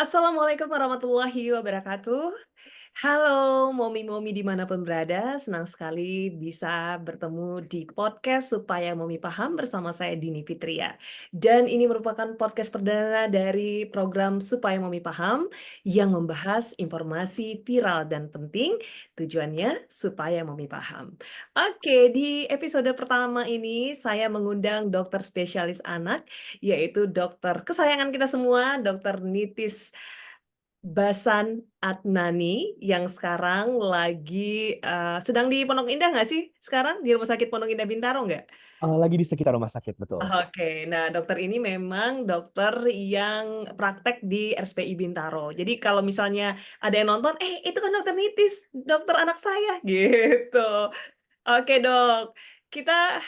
Assalamualaikum warahmatullahi wabarakatuh. Halo momi-momi dimanapun berada, senang sekali bisa bertemu di podcast Supaya Momi Paham bersama saya Dini Fitria. Dan ini merupakan podcast perdana dari program Supaya Momi Paham yang membahas informasi viral dan penting, tujuannya supaya Momi paham. Oke, di episode pertama ini saya mengundang dokter spesialis anak, yaitu dokter kesayangan kita semua, Dokter Nitis Basan Adnani yang sekarang lagi, sedang di Pondok Indah nggak sih sekarang? Di Rumah Sakit Pondok Indah Bintaro nggak? Lagi di sekitar rumah sakit, betul. Oke, nah dokter ini memang dokter yang praktek di RSPI Bintaro. Jadi kalau misalnya ada yang nonton, "Eh itu kan dokter Nitis, dokter anak saya," gitu. Oke Dok, kita,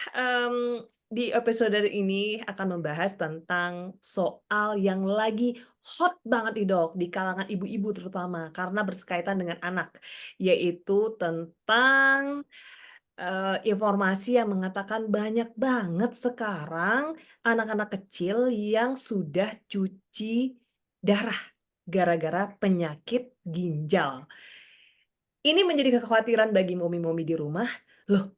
di episode ini akan membahas tentang soal yang lagi hot banget nih Dok, di kalangan ibu-ibu terutama, karena berkaitan dengan anak, yaitu tentang, informasi yang mengatakan banyak banget sekarang anak-anak kecil yang sudah cuci darah gara-gara penyakit ginjal. Ini menjadi kekhawatiran bagi momi-momi di rumah, "Loh,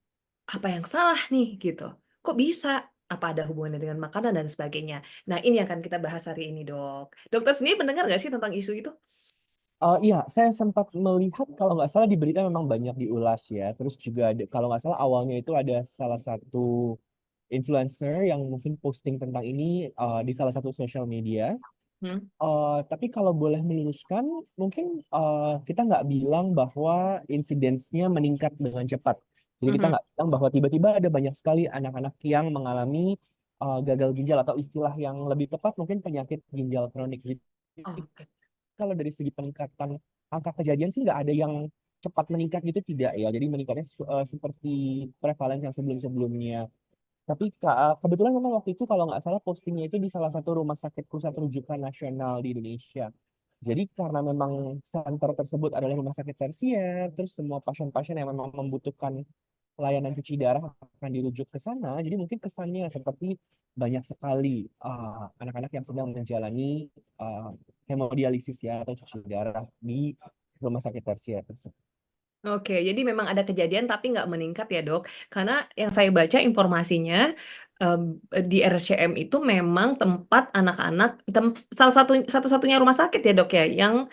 apa yang salah nih?" Gitu. "Kok bisa? Apa ada hubungannya dengan makanan dan sebagainya?" Nah, ini akan kita bahas hari ini, Dok. Dokter sendiri mendengar nggak sih tentang isu itu? Iya, saya sempat melihat kalau nggak salah di berita memang banyak diulas ya. Terus juga kalau nggak salah awalnya itu ada salah satu influencer yang mungkin posting tentang ini di salah satu sosial media. Hmm. Tapi kalau boleh meluruskan, mungkin kita nggak bilang bahwa insidensnya meningkat dengan cepat. Jadi kita Mhm. nggak bilang bahwa tiba-tiba ada banyak sekali anak-anak yang mengalami gagal ginjal atau istilah yang lebih tepat mungkin penyakit ginjal kronik. Jadi Oke. kalau dari segi peningkatan angka kejadian sih nggak ada yang cepat meningkat gitu, tidak ya. Jadi meningkatnya seperti prevalensi yang sebelum-sebelumnya. Tapi kebetulan memang waktu itu kalau nggak salah postingnya itu di salah satu rumah sakit pusat rujukan nasional di Indonesia. Jadi karena memang center tersebut adalah rumah sakit tersier, terus semua pasien-pasien yang memang membutuhkan layanan cuci darah akan dirujuk ke sana. Jadi mungkin kesannya seperti banyak sekali anak-anak yang sedang menjalani hemodialisis ya atau cuci darah di rumah sakit tersier tersebut. Oke, jadi memang ada kejadian tapi nggak meningkat ya, Dok? Karena yang saya baca informasinya, di RSCM itu memang tempat anak-anak salah satu-satunya rumah sakit ya, Dok, ya, yang,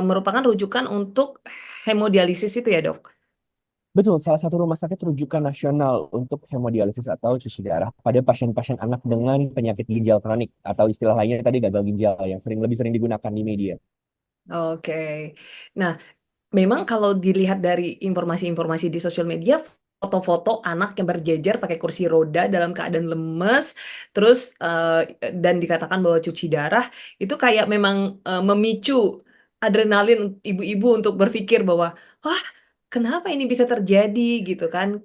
merupakan rujukan untuk hemodialisis itu ya, Dok? Betul, salah satu rumah sakit rujukan nasional untuk hemodialisis atau cuci darah pada pasien-pasien anak dengan penyakit ginjal kronik atau istilah lainnya tadi gagal ginjal yang lebih sering digunakan di media. Oke. Nah, memang kalau dilihat dari informasi-informasi di sosial media, foto-foto anak yang berjejer pakai kursi roda dalam keadaan lemes, terus, dan dikatakan bahwa cuci darah, itu kayak memang, memicu adrenalin ibu-ibu untuk berpikir bahwa, "Wah, kenapa ini bisa terjadi?" Gitu kan.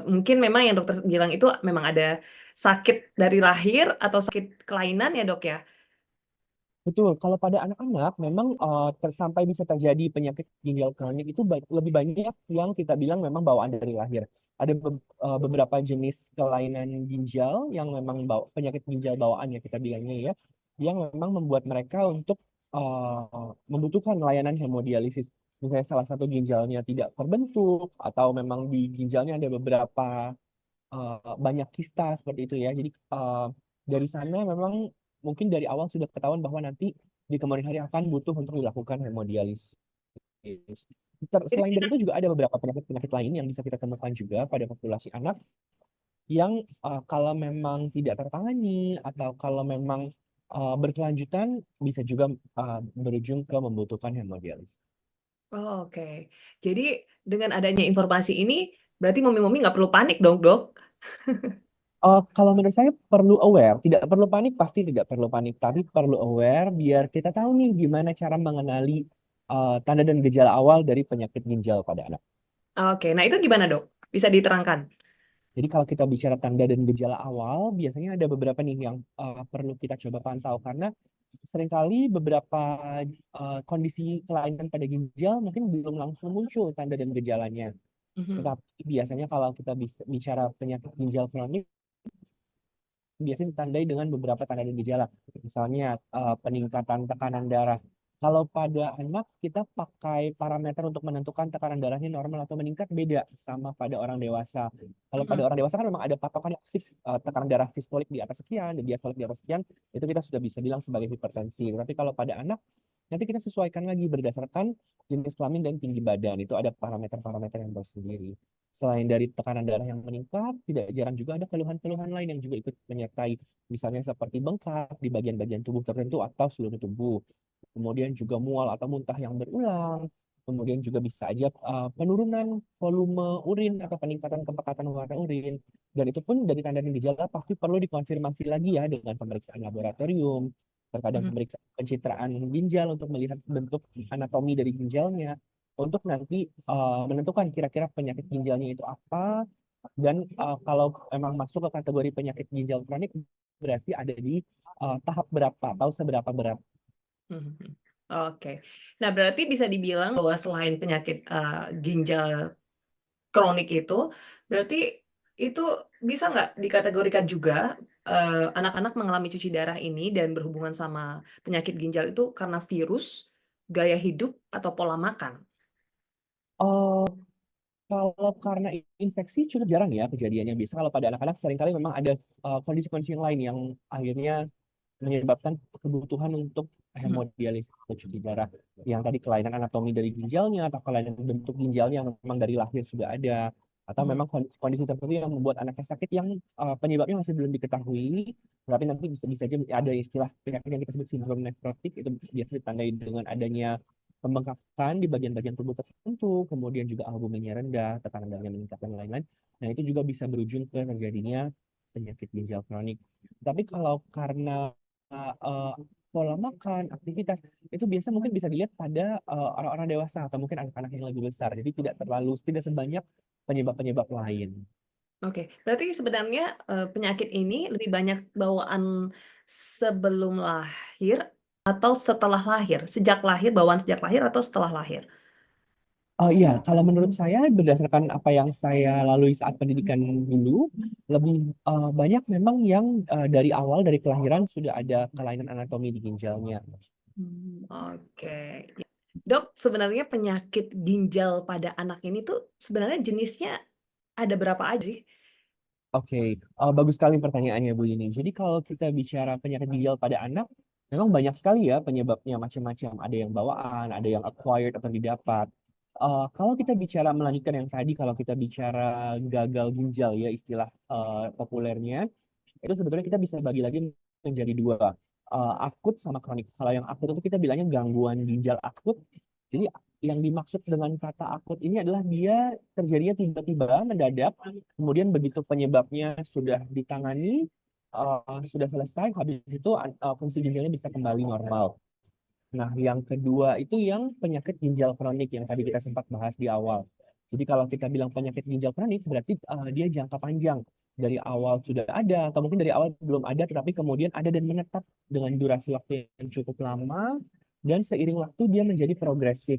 Mungkin memang yang dokter bilang itu memang ada sakit dari lahir atau sakit kelainan ya, Dok, ya? Betul, kalau pada anak-anak memang sampai bisa terjadi penyakit ginjal kronik itu lebih banyak yang kita bilang memang bawaan dari lahir. Ada beberapa jenis kelainan ginjal yang memang penyakit ginjal bawaan ya kita bilangnya ya, yang memang membuat mereka untuk membutuhkan layanan hemodialisis. Misalnya salah satu ginjalnya tidak terbentuk atau memang di ginjalnya ada beberapa banyak kista seperti itu ya. Jadi dari sana memang mungkin dari awal sudah ketahuan bahwa nanti di kemudian hari akan butuh untuk dilakukan hemodialisis. Jadi Selain dari itu juga ada beberapa penyakit-penyakit lain yang bisa kita temukan juga pada populasi anak yang kalau memang tidak tertangani atau kalau memang berkelanjutan bisa juga berujung ke membutuhkan hemodialisis. oh, oke. Jadi dengan adanya informasi ini, berarti momi-momi nggak perlu panik dong, Dok? Kalau menurut saya perlu aware, tidak perlu panik, pasti tidak perlu panik, tapi perlu aware biar kita tahu nih gimana cara mengenali tanda dan gejala awal dari penyakit ginjal pada anak. Oke, nah itu gimana, Dok? Bisa diterangkan? Jadi kalau kita bicara tanda dan gejala awal, biasanya ada beberapa nih yang perlu kita coba pantau karena seringkali beberapa kondisi kelainan pada ginjal mungkin belum langsung muncul tanda dan gejalanya. Mhm. Tetapi biasanya kalau kita bicara penyakit ginjal kronik, biasanya ditandai dengan beberapa tanda dan gejala. Misalnya peningkatan tekanan darah. Kalau pada anak kita pakai parameter untuk menentukan tekanan darahnya normal atau meningkat beda sama pada orang dewasa. Kalau pada Mhm. orang dewasa kan memang ada patokan yang fix, tekanan darah sistolik di atas sekian, dan diastolik di atas sekian, itu kita sudah bisa bilang sebagai hipertensi. Tapi kalau pada anak, nanti kita sesuaikan lagi berdasarkan jenis kelamin dan tinggi badan. Itu ada parameter-parameter yang tersendiri. Selain dari tekanan darah yang meningkat, tidak jarang juga ada keluhan-keluhan lain yang juga ikut menyertai. Misalnya seperti bengkak di bagian-bagian tubuh tertentu atau seluruh tubuh. Kemudian juga mual atau muntah yang berulang. Kemudian juga bisa aja penurunan volume urin atau peningkatan kepekatan warna urin. Dan itu pun dari tanda dan gejala pasti perlu dikonfirmasi lagi ya dengan pemeriksaan laboratorium. Terkadang Mhm. pemeriksaan pencitraan ginjal untuk melihat bentuk anatomi dari ginjalnya. Untuk nanti menentukan kira-kira penyakit ginjalnya itu apa. Dan kalau memang masuk ke kategori penyakit ginjal kronik, berarti ada di tahap berapa atau seberapa berat. Mhm. Oke. Nah, berarti bisa dibilang bahwa selain penyakit, ginjal kronik itu, berarti itu bisa nggak dikategorikan juga, anak-anak mengalami cuci darah ini dan berhubungan sama penyakit ginjal itu karena virus, gaya hidup, atau pola makan? Eh, Kalau karena infeksi cukup jarang ya kejadiannya. Biasa kalau pada anak-anak seringkali memang ada kondisi-kondisi yang lain yang akhirnya menyebabkan kebutuhan untuk Mhm. hemodialisis atau cuci darah. Yang tadi kelainan anatomi dari ginjalnya atau kelainan bentuk ginjalnya yang memang dari lahir sudah ada. Atau Mhm. memang kondisi-kondisi tertentu yang membuat anaknya sakit yang penyebabnya masih belum diketahui. Tapi nanti bisa aja ada istilah penyakit yang kita sebut sindrom nefrotik. Itu biasa ditandai dengan adanya pembengkakan di bagian-bagian tubuh tertentu, kemudian juga albuminnya rendah, tekanan darahnya meningkat, dan lain-lain. Nah, itu juga bisa berujung ke terjadinya penyakit ginjal kronik. Tapi kalau karena uh, pola makan, aktivitas, itu biasa mungkin bisa dilihat pada orang-orang dewasa atau mungkin anak-anak yang lebih besar. Jadi tidak sebanyak penyebab-penyebab lain. Oke, berarti sebenarnya, penyakit ini lebih banyak bawaan sebelum lahir atau setelah lahir? Sejak lahir, bawaan sejak lahir atau setelah lahir? Iya, kalau menurut saya berdasarkan apa yang saya lalui saat pendidikan dulu, lebih banyak memang yang dari awal dari kelahiran sudah ada kelainan anatomi di ginjalnya. Oke. Dok, sebenarnya penyakit ginjal pada anak ini tuh sebenarnya jenisnya ada berapa aja sih? Oke, bagus sekali pertanyaannya Bu Yuni. Jadi kalau kita bicara penyakit ginjal pada anak, memang banyak sekali ya penyebabnya macam-macam. Ada yang bawaan, ada yang acquired atau didapat. Kalau kita bicara melanjutkan yang tadi, kalau kita bicara gagal ginjal ya istilah populernya, itu sebetulnya kita bisa bagi lagi menjadi dua, akut sama kronik. Kalau yang akut itu kita bilangnya gangguan ginjal akut. Jadi yang dimaksud dengan kata akut ini adalah dia terjadinya tiba-tiba mendadak, kemudian begitu penyebabnya sudah ditangani, sudah selesai, habis itu fungsi ginjalnya bisa kembali normal. Nah, yang kedua itu yang penyakit ginjal kronik yang tadi kita sempat bahas di awal. Jadi kalau kita bilang penyakit ginjal kronik, berarti dia jangka panjang. Dari awal sudah ada, atau mungkin dari awal belum ada, tetapi kemudian ada dan menetap dengan durasi waktu yang cukup lama, dan seiring waktu dia menjadi progresif.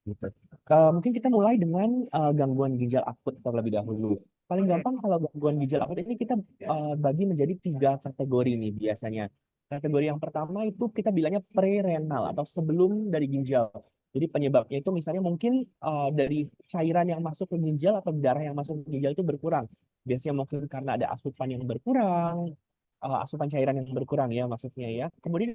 Gitu. Mungkin kita mulai dengan gangguan ginjal akut terlebih dahulu. Paling Oke. gampang kalau gangguan ginjal akut ini kita bagi menjadi tiga kategori nih biasanya. Kategori yang pertama itu kita bilangnya pre-renal atau sebelum dari ginjal. Jadi penyebabnya itu misalnya mungkin dari cairan yang masuk ke ginjal atau darah yang masuk ke ginjal itu berkurang. Biasanya mungkin karena ada asupan yang berkurang, asupan cairan yang berkurang ya maksudnya ya. Kemudian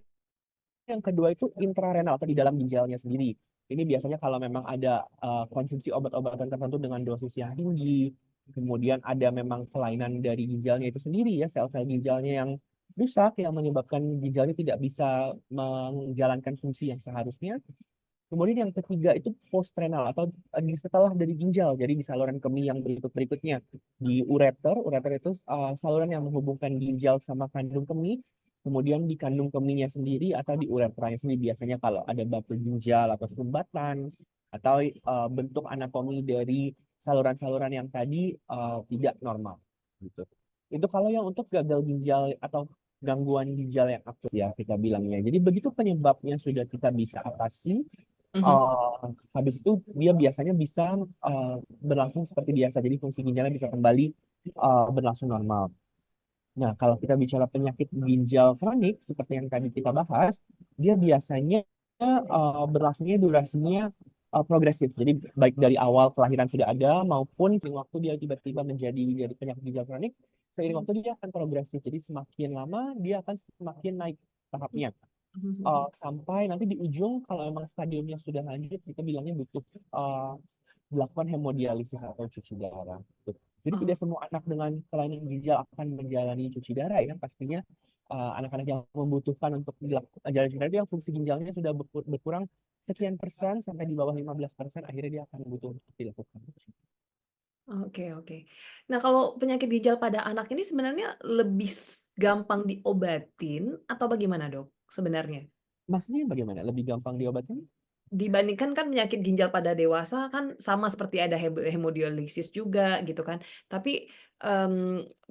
yang kedua itu intrarenal atau di dalam ginjalnya sendiri. Ini biasanya kalau memang ada konsumsi obat-obatan tertentu dengan dosis yang tinggi, kemudian ada memang kelainan dari ginjalnya itu sendiri ya, sel-sel ginjalnya yang rusak yang menyebabkan ginjalnya tidak bisa menjalankan fungsi yang seharusnya. Kemudian yang ketiga itu postrenal atau setelah dari ginjal, jadi di saluran kemih yang berikutnya di ureter. Ureter itu saluran yang menghubungkan ginjal sama kandung kemih. Kemudian di kandung kemihnya sendiri atau di ureteranya sendiri biasanya kalau ada batu ginjal atau sumbatan atau bentuk anatomi dari saluran-saluran yang tadi tidak normal gitu. Itu kalau yang untuk gagal ginjal atau gangguan ginjal yang akut ya kita bilangnya. Jadi begitu penyebabnya sudah kita bisa atasi, Mhm. uh, habis itu dia biasanya bisa berlangsung seperti biasa. Jadi fungsi ginjalnya bisa kembali berlangsung normal. Nah, kalau kita bicara penyakit ginjal kronik, seperti yang tadi kita bahas, dia biasanya berlangsungnya durasinya progresif. Jadi baik dari awal kelahiran sudah ada, maupun seiring waktu dia tiba-tiba jadi penyakit ginjal kronik, seiring waktu dia akan progresif. Jadi semakin lama dia akan semakin naik tahapnya. Sampai nanti di ujung, kalau memang stadiumnya sudah lanjut, kita bilangnya butuh uh, dilakukan hemodialisis atau cuci darah. Gitu. Jadi Oh, tidak semua anak dengan kelainan ginjal akan menjalani cuci darah ya. Pastinya anak-anak yang membutuhkan untuk dilakukan jalan cuci darah itu yang fungsi ginjalnya sudah berkurang sekian persen sampai di bawah 15%, akhirnya dia akan butuh untuk dilakukan. oke, oke. Nah, kalau penyakit ginjal pada anak ini sebenarnya lebih gampang diobatin atau bagaimana, Dok, sebenarnya? Maksudnya bagaimana? Lebih gampang diobatin? Dibandingkan kan penyakit ginjal pada dewasa kan sama seperti ada hemodialisis juga gitu kan. Tapi,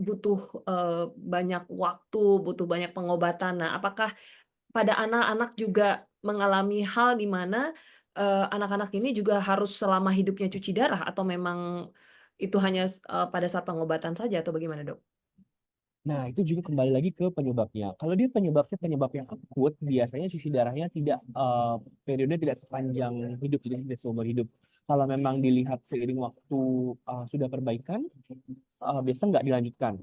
butuh, banyak waktu, butuh banyak pengobatan. Nah, apakah pada anak-anak juga mengalami hal di mana, anak-anak ini juga harus selama hidupnya cuci darah atau memang itu hanya pada saat pengobatan saja atau bagaimana, Dok? Nah, itu juga kembali lagi ke penyebabnya. Kalau dia penyebabnya penyebab yang akut, biasanya cuci darahnya tidak periode tidak sepanjang hidup, jadi tidak seumur hidup. Kalau memang dilihat seiring waktu sudah perbaikan, biasa nggak dilanjutkan.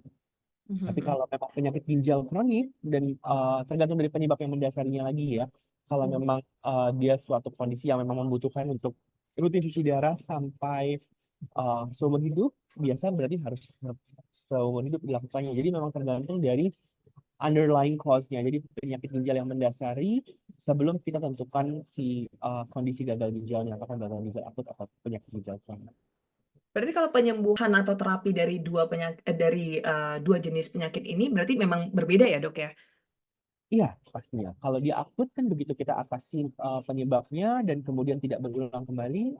Mhm, Tapi mhm. kalau memang penyakit ginjal kronik dan tergantung dari penyebab yang mendasarinya lagi ya. Kalau Mhm. memang dia suatu kondisi yang memang membutuhkan untuk rutin cuci darah sampai seumur hidup, biasa berarti harus seumur hidup dilakukannya. Jadi memang tergantung dari underlying cause-nya. Jadi penyakit ginjal yang mendasari sebelum kita tentukan si kondisi gagal ginjalnya, apakah gagal ginjal akut atau penyakit ginjal kronik. Berarti kalau penyembuhan atau terapi dari 2 jenis penyakit ini berarti memang berbeda ya, Dok, ya? Iya, pastinya. Kalau dia akut kan begitu kita atasi penyebabnya dan kemudian tidak berulang kembali,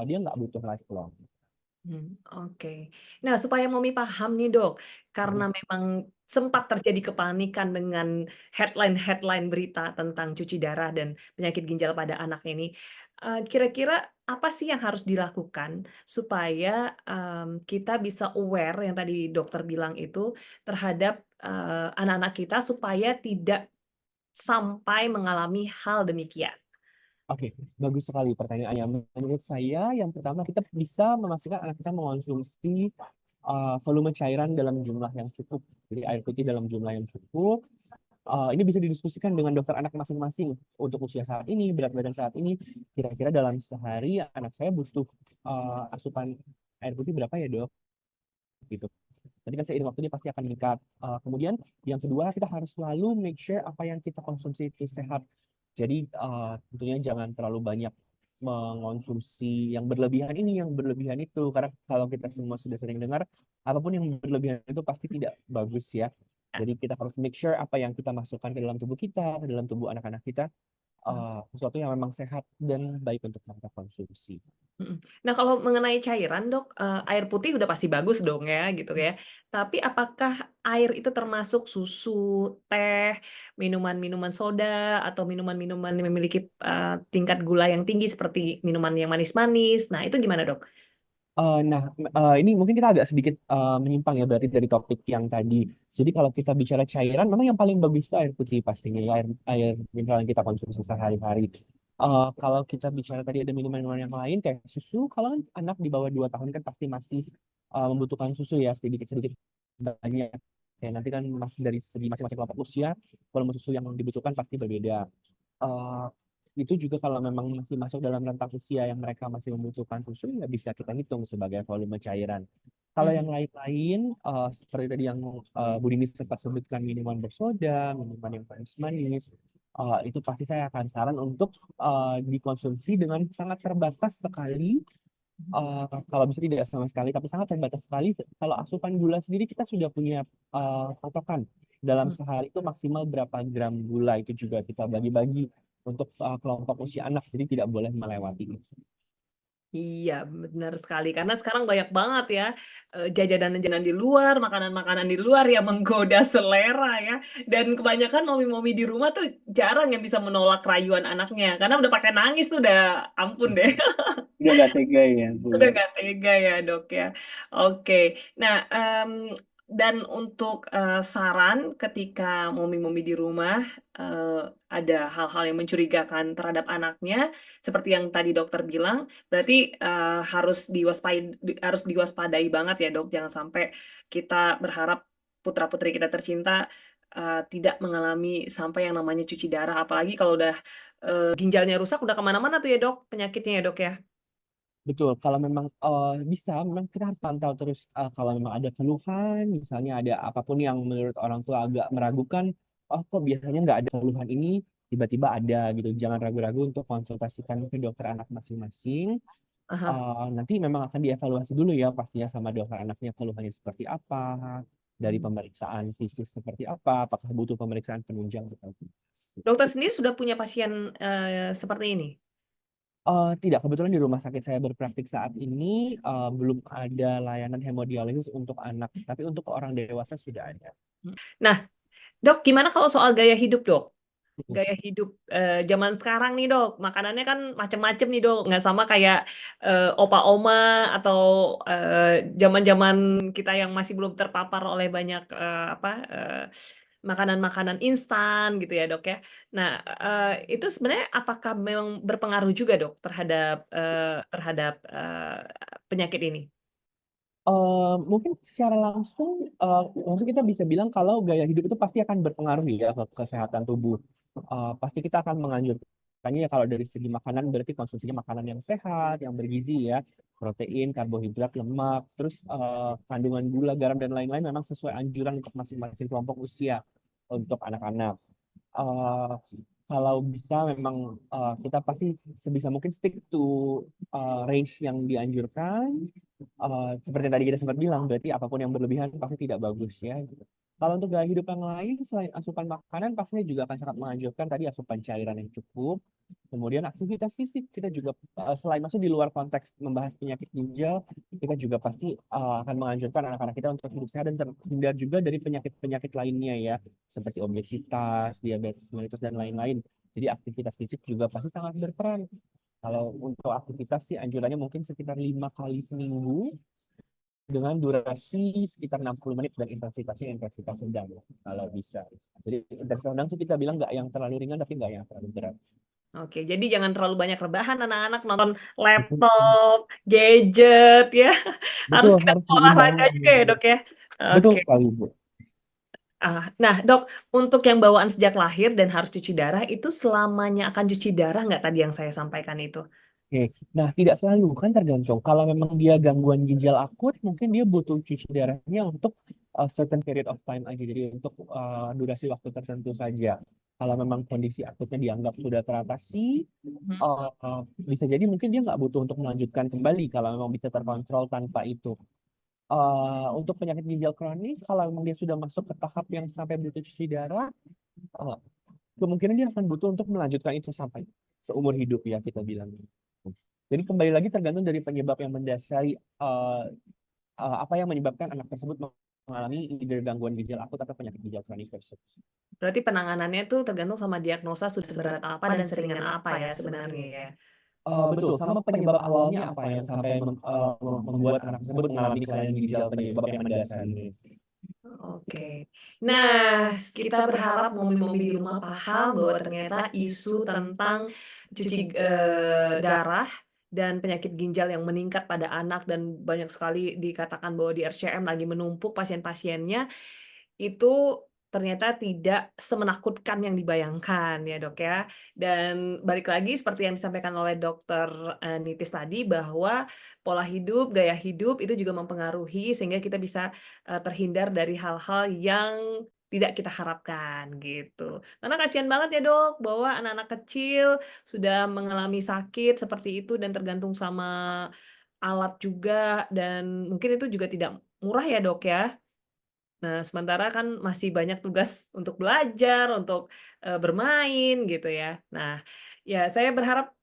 dia nggak butuh lifelong. Oke. Nah, supaya Momi paham nih, Dok, Mhm. karena memang sempat terjadi kepanikan dengan headline-headline berita tentang cuci darah dan penyakit ginjal pada anak ini, kira-kira apa sih yang harus dilakukan supaya, kita bisa aware yang tadi dokter bilang itu terhadap, anak-anak kita supaya tidak sampai mengalami hal demikian? Oke, bagus sekali pertanyaannya. Menurut saya, yang pertama kita bisa memastikan anak kita mengonsumsi volume cairan dalam jumlah yang cukup. Jadi air putih dalam jumlah yang cukup. Ini bisa didiskusikan dengan dokter anak masing-masing untuk usia saat ini, berat badan saat ini. Kira-kira dalam sehari anak saya butuh asupan air putih berapa ya dok? Gitu. Nanti kan seiring waktu dia pasti akan meningkat. Kemudian yang kedua kita harus selalu make sure apa yang kita konsumsi itu sehat. Jadi tentunya jangan terlalu banyak mengonsumsi yang berlebihan ini, yang berlebihan itu. Karena kalau kita semua sudah sering dengar, apapun yang berlebihan itu pasti tidak bagus ya. Jadi kita harus make sure apa yang kita masukkan ke dalam tubuh kita, ke dalam tubuh anak-anak kita, sesuatu yang memang sehat dan baik untuk kita konsumsi. Mhm. Nah, kalau mengenai cairan, Dok, air putih udah pasti bagus dong ya, gitu ya. Tapi apakah air itu termasuk susu, teh, minuman-minuman soda, atau minuman-minuman yang memiliki, tingkat gula yang tinggi seperti minuman yang manis-manis? Nah, itu gimana, Dok? Nah, ini mungkin kita agak sedikit menyimpang ya berarti dari topik yang tadi. Jadi kalau kita bicara cairan, memang yang paling bagus itu air putih pastinya, ya, air mineral yang kita konsumsi sehari-hari. Kalau kita bicara tadi ada minuman-minuman yang lain kayak susu, kalau kan anak di bawah 2 tahun kan pasti masih membutuhkan susu ya sedikit-sedikit banyak. Ya, nanti kan dari segi masing-masing kelompok usia, volume susu yang dibutuhkan pasti berbeda. Eh, itu juga kalau memang masih masuk dalam rentang usia yang mereka masih membutuhkan susu, ya bisa kita hitung sebagai volume cairan. Kalau Mhm, yang lain-lain, seperti tadi yang Bu Dini sempat sebutkan minuman bersoda, minuman yang manis-manis, itu pasti saya akan saran untuk dikonsumsi dengan sangat terbatas sekali. Kalau bisa tidak sama sekali, tapi sangat terbatas sekali. Kalau asupan gula sendiri kita sudah punya patokan dalam mhm. sehari itu maksimal berapa gram gula itu juga kita bagi-bagi untuk kelompok usia anak, jadi tidak boleh melewati itu. Iya, benar sekali. Karena sekarang banyak banget ya, jajanan-jajanan di luar, makanan-makanan di luar yang menggoda selera ya. Dan kebanyakan momi-momi di rumah tuh jarang yang bisa menolak rayuan anaknya. Karena udah pakai nangis tuh udah ampun deh. Udah gak tega ya, Bu Udah ya. nggak tega ya, Dok, ya. Oke. Nah, Dan untuk saran ketika momi-momi di rumah ada hal-hal yang mencurigakan terhadap anaknya, seperti yang tadi dokter bilang, berarti harus diwaspadai banget ya dok, jangan sampai kita berharap putra-putri kita tercinta tidak mengalami sampai yang namanya cuci darah, apalagi kalau udah ginjalnya rusak, udah kemana-mana tuh ya dok penyakitnya ya dok ya. Betul, kalau memang bisa, memang kita harus pantau terus kalau memang ada keluhan, misalnya ada apapun yang menurut orang tua agak meragukan, oh kok biasanya nggak ada keluhan ini, tiba-tiba ada gitu. Jangan ragu-ragu untuk konsultasikan ke dokter anak masing-masing. Aha. Nanti memang akan dievaluasi dulu ya pastinya sama dokter anaknya keluhannya seperti apa, dari pemeriksaan fisik seperti apa, apakah butuh pemeriksaan penunjang atau tidak. Dokter sendiri sudah punya pasien seperti ini? Tidak, kebetulan di rumah sakit saya berpraktik saat ini belum ada layanan hemodialisis untuk anak, tapi untuk orang dewasa sudah ada. Nah, dok, gimana kalau soal gaya hidup, dok? Hmm. Gaya hidup zaman sekarang nih, dok. Makanannya kan macem-macem nih, dok. Nggak sama kayak opa-oma atau zaman-zaman kita yang masih belum terpapar oleh banyak makanan-makanan instan gitu ya, dok ya. Nah, itu sebenarnya apakah memang berpengaruh juga, dok, terhadap penyakit ini? Mungkin secara langsung, langsung kita bisa bilang kalau gaya hidup itu pasti akan berpengaruh ya ke kesehatan tubuh. Pasti kita akan menganjurkannya ya kalau dari segi makanan berarti konsumsinya makanan yang sehat, yang bergizi ya, protein, karbohidrat, lemak, terus kandungan gula, garam dan lain-lain memang sesuai anjuran untuk masing-masing kelompok usia untuk anak-anak. eh, Kalau bisa memang kita pasti sebisa mungkin stick to range yang dianjurkan. Seperti yang tadi kita sempat bilang, berarti apapun yang berlebihan pasti tidak bagus ya. Gitu. Kalau untuk gaya hidup yang lain, selain asupan makanan, pastinya juga akan sangat menganjurkan tadi asupan cairan yang cukup. Kemudian aktivitas fisik, kita juga selain masuk di luar konteks membahas penyakit ginjal, kita juga pasti akan menganjurkan anak-anak kita untuk hidup sehat dan terhindar juga dari penyakit-penyakit lainnya ya, seperti obesitas, diabetes mellitus, dan lain-lain. Jadi aktivitas fisik juga pasti sangat berperan. Kalau untuk aktivitas sih anjurannya mungkin sekitar 5 kali seminggu dengan durasi sekitar 60 menit dan intensitasnya intensitas sedang kalau bisa. Jadi intensitas sedang sih kita bilang nggak yang terlalu ringan tapi nggak yang terlalu berat. Oke, jadi jangan terlalu banyak rebahan anak-anak nonton Betul, laptop, gadget ya. Harus betul kita harus olahraga diimbangi. juga ya, Dok ya. Betul Oke. sekali, Bu. Nah, Dok, untuk yang bawaan sejak lahir dan harus cuci darah itu selamanya akan cuci darah nggak tadi yang saya sampaikan itu? Oke, nah tidak selalu kan tergantung. Kalau memang dia gangguan ginjal akut, mungkin dia butuh cuci darahnya untuk certain period of time aja. Jadi untuk durasi waktu tertentu saja. Kalau memang kondisi akutnya dianggap sudah teratasi, Hmm. bisa jadi mungkin dia nggak butuh untuk melanjutkan kembali kalau memang bisa terkontrol tanpa itu. Untuk penyakit ginjal kronik, kalau memang dia sudah masuk ke tahap yang sampai butuh cuci darah, uh, kemungkinan dia akan butuh untuk melanjutkan itu sampai seumur hidup ya kita bilang. Jadi kembali lagi tergantung dari penyebab yang mendasari apa yang menyebabkan anak tersebut mengalami either gangguan ginjal akut atau penyakit ginjal kronik tersebut. Berarti penanganannya tuh tergantung sama diagnosa sudah seberat apa dan seringan apa ya sebenarnya ya. Betul, sama penyebab awalnya apa yang sampai membuat anak tersebut mengalami kelainan ginjal penyebab yang mendasari. Oke. Nah, kita berharap momi-momi di rumah paham bahwa ternyata isu tentang cuci darah dan penyakit ginjal yang meningkat pada anak dan banyak sekali dikatakan bahwa di RCM lagi menumpuk pasien-pasiennya itu ternyata tidak semenakutkan yang dibayangkan ya, Dok, ya. Dan balik lagi seperti yang disampaikan oleh Dokter Nitis tadi bahwa pola hidup, gaya hidup itu juga mempengaruhi sehingga kita bisa terhindar dari hal-hal yang tidak kita harapkan gitu. Karena kasihan banget ya, Dok, bahwa anak-anak kecil sudah mengalami sakit seperti itu dan tergantung sama alat juga dan mungkin itu juga tidak murah ya, Dok, ya. Nah, sementara kan masih banyak tugas untuk belajar, untuk, bermain gitu ya. Nah, ya saya berharap,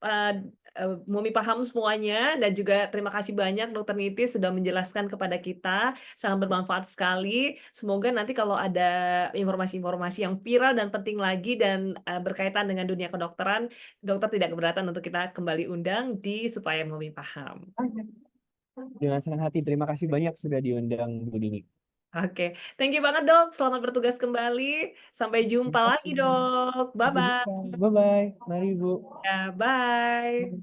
Mumi paham semuanya dan juga terima kasih banyak Dokter Niti sudah menjelaskan kepada kita, sangat bermanfaat sekali. Semoga nanti kalau ada informasi-informasi yang viral dan penting lagi dan, berkaitan dengan dunia kedokteran, dokter tidak keberatan untuk kita kembali undang di Supaya Mumi Paham. Dengan senang hati, terima kasih banyak sudah diundang Bu Dini. Oke, thank you banget Dok, selamat bertugas kembali. Sampai Terima jumpa lagi kasih. Dok. Sampai Bye-bye. jumpa. Bye-bye. Mari, Bu. Ya, bye.